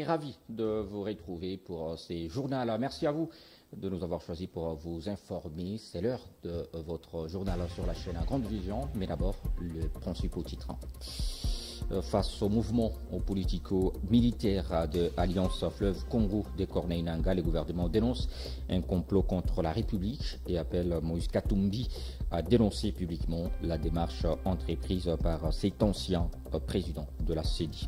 très ravi de vous retrouver pour ces journaux. Merci à vous de nous avoir choisis pour vous informer. C'est l'heure de votre journal sur la chaîne à Grande Vision, mais d'abord le principal titre. Face au mouvement politico-militaire de l'Alliance Fleuve Congo de Corneille Nangaa, le gouvernement dénonce un complot contre la République et appelle Moïse Katumbi à dénoncer publiquement la démarche entreprise par cet ancien président de la CENI.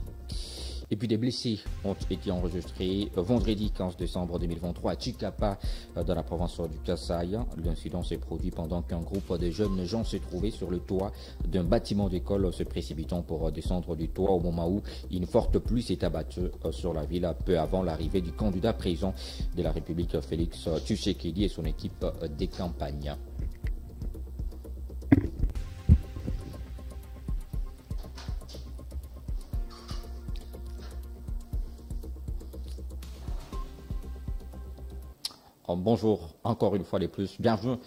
Et puis des blessés ont été enregistrés vendredi 15 décembre 2023 à Chikapa, dans la province du Kasaï. L'incident s'est produit pendant qu'un groupe de jeunes gens se trouvait sur le toit d'un bâtiment d'école, se précipitant pour descendre du toit au moment où une forte pluie s'est abattue sur la ville peu avant l'arrivée du candidat président de la République Félix Tshisekedi et son équipe des campagnes. Bonjour, encore une fois les plus, bienvenue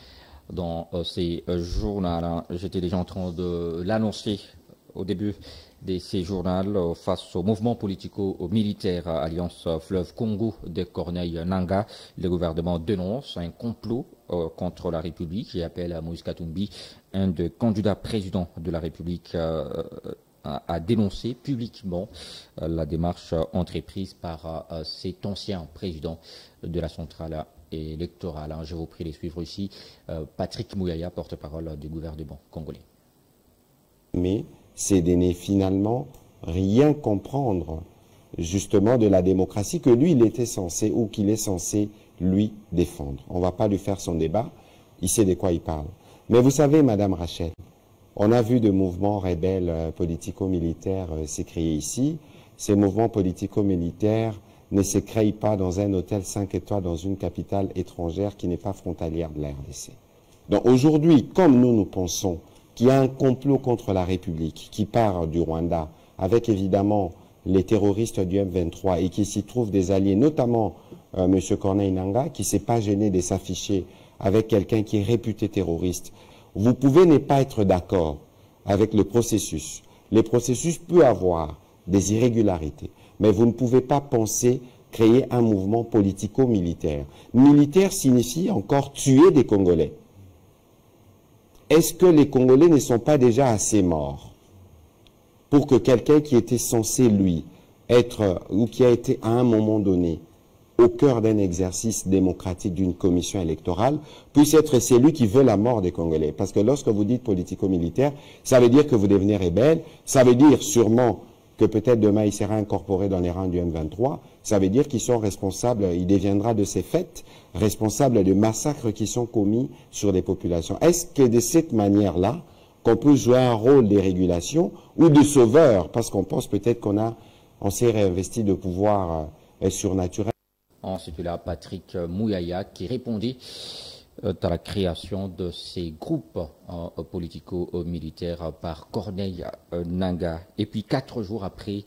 dans ces journaux. J'étais déjà en train de l'annoncer au début de ces journaux face au mouvement politico-militaire Alliance Fleuve Congo de Corneille Nangaa. Le gouvernement dénonce un complot contre la République et appelle à Moïse Katumbi, un des candidats présidents de la République, à dénoncer publiquement la démarche entreprise par cet ancien président de la centrale électorale. Je vous prie de suivre ici Patrick Mouyaya, porte-parole du gouvernement congolais. Mais c'est de ne finalement rien comprendre justement de la démocratie que lui, il était censé ou qu'il est censé lui défendre. On ne va pas lui faire son débat, il sait de quoi il parle. Mais vous savez, Madame Rachel, on a vu de mouvements rebelles politico-militaires se créer ici. Ces mouvements politico-militaires ne se créent pas dans un hôtel 5 étoiles dans une capitale étrangère qui n'est pas frontalière de la RDC. Donc aujourd'hui, comme nous pensons qu'il y a un complot contre la République qui part du Rwanda, avec évidemment les terroristes du M23 et qui s'y trouvent des alliés, notamment M. Corneille Nangaa, qui ne s'est pas gêné de s'afficher avec quelqu'un qui est réputé terroriste. Vous pouvez ne pas être d'accord avec le processus. Le processus peut avoir des irrégularités, mais vous ne pouvez pas penser créer un mouvement politico-militaire. Militaire signifie encore tuer des Congolais. Est-ce que les Congolais ne sont pas déjà assez morts pour que quelqu'un qui était censé, lui, être, ou qui a été à un moment donné au cœur d'un exercice démocratique d'une commission électorale, puisse être celui qui veut la mort des Congolais? Parce que lorsque vous dites politico-militaire, ça veut dire que vous devenez rebelle, ça veut dire sûrement que peut-être demain il sera incorporé dans les rangs du M23, ça veut dire qu'ils sont responsables, il deviendra de ces faits responsable de massacres qui sont commis sur les populations. Est-ce que de cette manière-là, qu'on peut jouer un rôle de régulation ou de sauveur, parce qu'on pense peut-être on s'est réinvesti de pouvoir surnaturel? Ensuite, là, Patrick Mouyaya qui répondait à la création de ces groupes politico-militaires par Corneille Nangaa. Et puis 4 jours après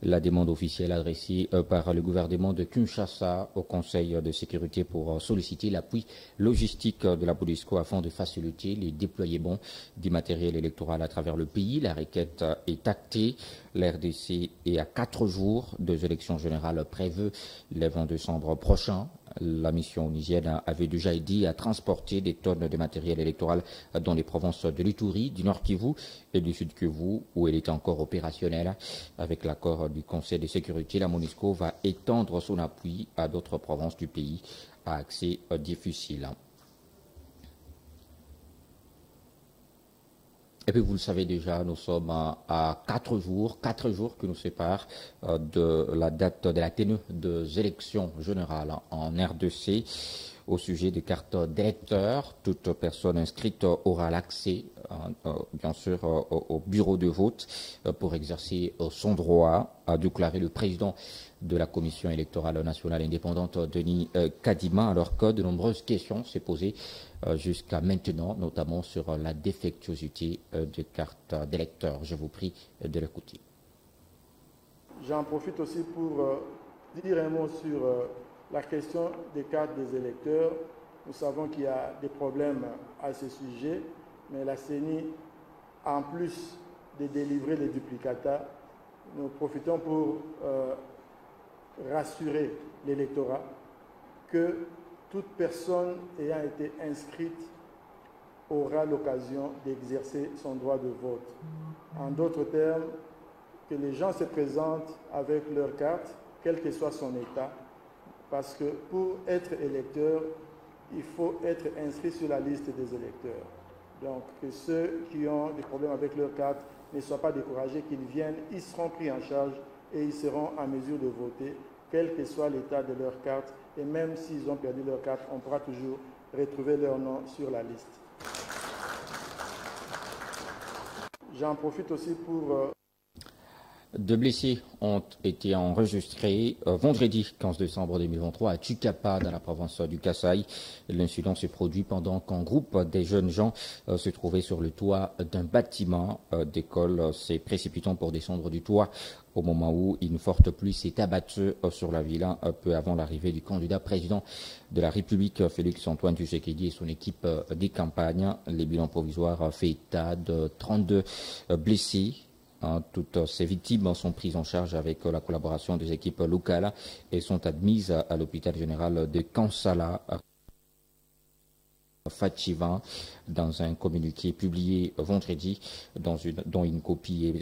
la demande officielle adressée par le gouvernement de Kinshasa au Conseil de sécurité pour solliciter l'appui logistique de la MONUSCO afin de faciliter les déploiements du matériel électoral à travers le pays, la requête est actée. L'RDC est à 4 jours des élections générales prévues le 20 décembre prochain. La mission onusienne avait déjà aidé à transporter des tonnes de matériel électoral dans les provinces de l'Ituri, du Nord Kivu et du Sud Kivu, où elle est encore opérationnelle. Avec l'accord du Conseil de sécurité, la MONUSCO va étendre son appui à d'autres provinces du pays à accès difficile. Et puis vous le savez déjà, nous sommes à 4 jours qui nous séparent de la date de la tenue des élections générales en RDC. Au sujet des cartes d'électeurs, toute personne inscrite aura l'accès, bien sûr, au bureau de vote pour exercer son droit, a déclaré le président de la Commission électorale nationale indépendante, Denis Kadima, alors que de nombreuses questions s'est posées jusqu'à maintenant, notamment sur la défectuosité des cartes d'électeurs. Je vous prie de l'écouter. J'en profite aussi pour dire un mot sur la question des cartes des électeurs. Nous savons qu'il y a des problèmes à ce sujet, mais la CENI, en plus de délivrer les duplicata, nous profitons pour rassurer l'électorat que toute personne ayant été inscrite aura l'occasion d'exercer son droit de vote. En d'autres termes, que les gens se présentent avec leur carte, quel que soit son état, parce que pour être électeur, il faut être inscrit sur la liste des électeurs. Donc, que ceux qui ont des problèmes avec leur carte ne soient pas découragés, qu'ils viennent, ils seront pris en charge et ils seront en mesure de voter, quel que soit l'état de leur carte. Et même s'ils ont perdu leur carte, on pourra toujours retrouver leur nom sur la liste. J'en profite aussi pour... Deux blessés ont été enregistrés vendredi 15 décembre 2023 à Tchukapa, dans la province du Kasaï. L'incident s'est produit pendant qu'un groupe des jeunes gens se trouvait sur le toit d'un bâtiment d'école, s'est précipitant pour descendre du toit au moment où une forte pluie s'est abattue sur la ville un peu avant l'arrivée du candidat président de la République, Félix-Antoine Tshisekedi, et son équipe des campagnes. Les bilans provisoires fait état de 32 blessés. Toutes ces victimes sont prises en charge avec la collaboration des équipes locales et sont admises à l'hôpital général de Kansala. Fachiva, dans un communiqué publié vendredi, dont une copie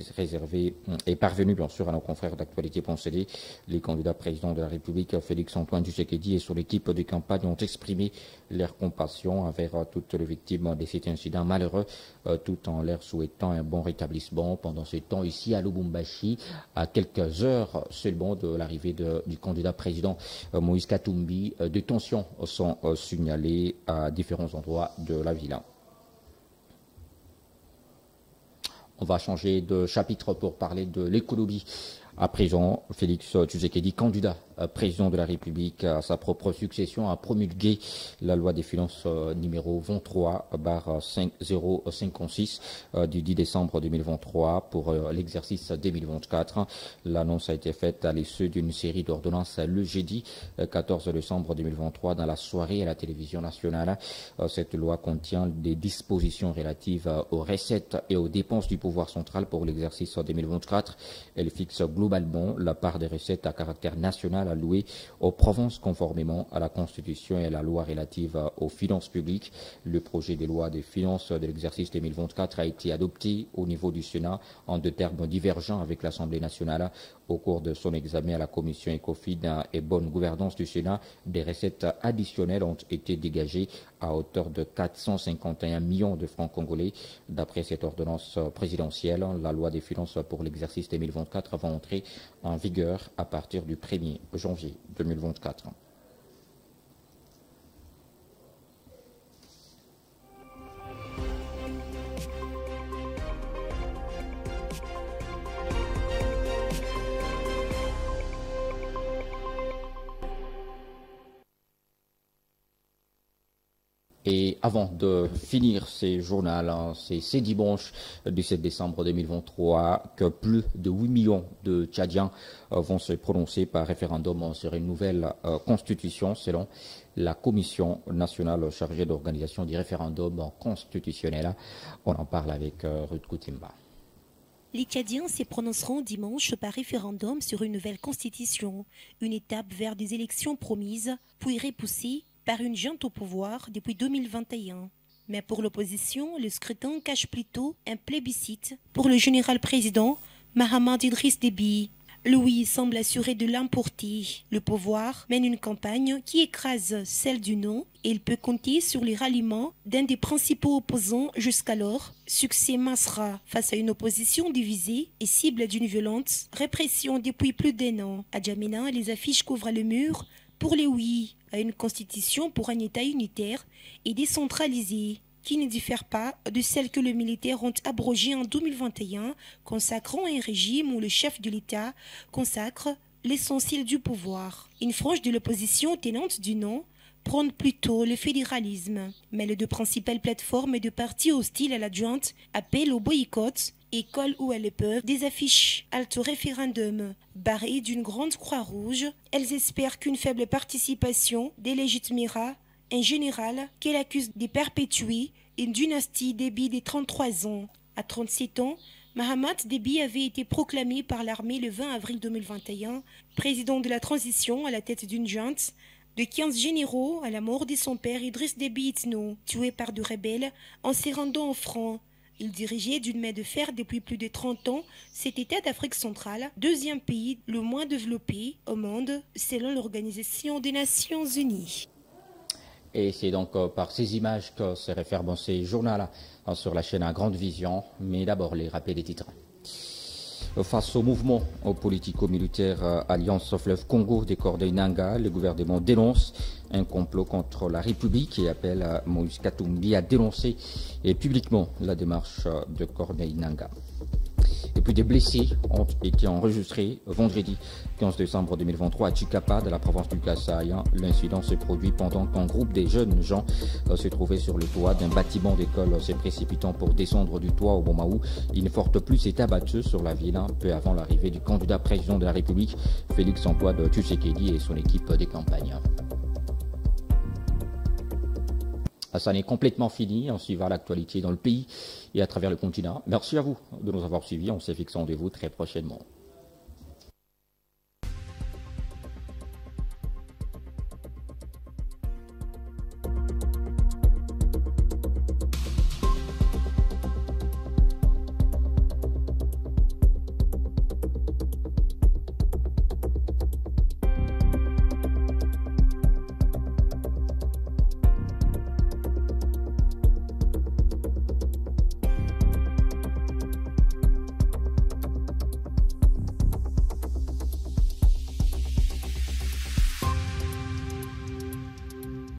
est parvenue bien sûr à nos confrères d'actualité.cd. Les candidats présidents de la République, Félix-Antoine Tshisekedi, et son équipe de campagne ont exprimé leur compassion envers toutes les victimes de cet incident malheureux, tout en leur souhaitant un bon rétablissement. Pendant ce temps, ici à Lubumbashi, à quelques heures seulement de l'arrivée du candidat président Moïse Katumbi, des tensions sont signalées à différents endroits de la ville. On va changer de chapitre pour parler de l'économie. À présent, Félix Tshisekedi, candidat président de la République à sa propre succession, a promulgué la loi des finances numéro 23/5056 du 10 décembre 2023 pour l'exercice 2024. L'annonce a été faite à l'issue d'une série d'ordonnances le jeudi 14 décembre 2023 dans la soirée à la télévision nationale. Cette loi contient des dispositions relatives aux recettes et aux dépenses du pouvoir central pour l'exercice 2024. Elle fixe globalement la part des recettes à caractère national allouées aux provinces conformément à la Constitution et à la loi relative aux finances publiques. Le projet de loi des finances de l'exercice 2024 a été adopté au niveau du Sénat en deux termes divergents avec l'Assemblée nationale. Au cours de son examen à la commission Ecofin et bonne gouvernance du Sénat, des recettes additionnelles ont été dégagées à hauteur de 451 millions de francs congolais. D'après cette ordonnance présidentielle, la loi des finances pour l'exercice 2024 va entrer en vigueur à partir du 1er janvier 2024. Et avant de finir ces journaux, c'est ce dimanche du 7 décembre 2023 que plus de 8 millions de Tchadiens vont se prononcer par référendum sur une nouvelle constitution selon la Commission nationale chargée d'organisation du référendum constitutionnel. On en parle avec Ruth Koutimba. Les Tchadiens se prononceront dimanche par référendum sur une nouvelle constitution, une étape vers des élections promises, puis repoussées par une junte au pouvoir depuis 2021. Mais pour l'opposition, le scrutin cache plutôt un plébiscite pour le général président Mahamad Idriss Déby. Lui semble assurer de l'emporter. Le pouvoir mène une campagne qui écrase celle du non et il peut compter sur les ralliements d'un des principaux opposants jusqu'alors, Succès Masra, face à une opposition divisée et cible d'une violente répression depuis plus d'1 an. À Djamena, les affiches couvrent le mur pour les oui à une constitution pour un État unitaire et décentralisé, qui ne diffère pas de celle que les militaires ont abrogée en 2021, consacrant un régime où le chef de l'État consacre l'essentiel du pouvoir. Une frange de l'opposition tenante du non prône plutôt le fédéralisme, mais les deux principales plateformes de partis hostiles à la junte appellent au boycott et collent où elles peuvent des affiches halte au référendum. Barrées d'une grande croix rouge, elles espèrent qu'une faible participation délégitimera un général qu'elle accuse de perpétuer une dynastie Déby des 33 ans. À 37 ans, Mahamat Déby avait été proclamé par l'armée le 20 avril 2021, président de la transition à la tête d'une junte de 15 généraux à la mort de son père Idriss Déby Itno, tué par des rebelles en se rendant en franc. Il dirigeait d'une main de fer depuis plus de 30 ans cet État d'Afrique centrale, deuxième pays le moins développé au monde selon l'Organisation des Nations Unies. Et c'est donc par ces images que se réfèrent ces journaux sur la chaîne à Grande Vision. Mais d'abord, les rappels des titres. Face au mouvement politico-militaire Alliance Fleuve Congo des Corday-Nanga, le gouvernement dénonce un complot contre la République et appelle Moïse Katumbi à dénoncer publiquement la démarche de Corday-Nanga. Et puis des blessés ont été enregistrés vendredi 15 décembre 2023 à Chikapa, de la province du Kasaï. L'incident s'est produit pendant qu'un groupe de jeunes gens se trouvait sur le toit d'un bâtiment d'école, se précipitant pour descendre du toit au moment où une forte pluie s'est abattue sur la ville, peu avant l'arrivée du candidat président de la République, Félix-Antoine Tshisekedi, et son équipe de campagne. Ça n'est complètement fini, on suivra l'actualité dans le pays et à travers le continent. Merci à vous de nous avoir suivis, on se fixe rendez-vous très prochainement.